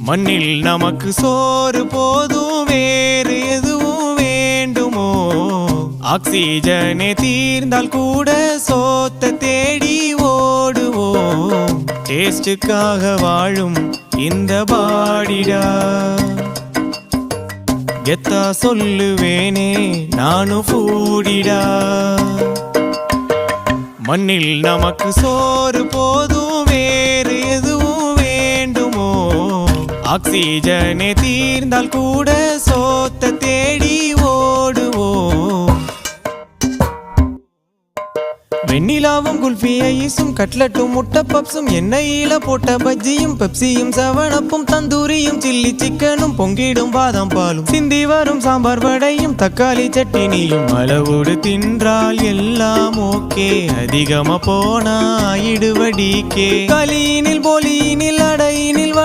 மண்ணில் நமக்கு சோறு போதும் வேறு எதுவும் வேண்டுமோ ஆக்சிஜனே தீர்ந்தால் கூட சோத்த தேடி ஓடுவோம் டேஸ்டுக்காக வாழும் இந்த பாடிடா கெத்தா சொல்லுவேனே நானும் ஃபூடிடா மண்ணில் நமக்கு சோறு போதும் வேறு எதுவும் வேண்டுமோ ஆக்சிஜனே தீர்ந்தால் கூட சோத்த தேடி ஓடுவோம் வெண்ணிலாவும் குல்ஃபி ஐஸும் கட்லட்டும் முட்டை பப்ஸும் எண்ணெயில போட்ட பஜ்ஜியும் பெப்சியும் செவனப்பும் தந்தூரியும் சில்லி சிக்கனும் பொங்கிடும் பாதாம் பாலும் சிந்தி வரும் சாம்பார் வடையும் தக்காளி சட்டினியும் அளவோடு தின்றால் எல்லாம் ஓகே அதிகமா போனா இடுவடிக்கே களியினில் போலியினில் அடையினில்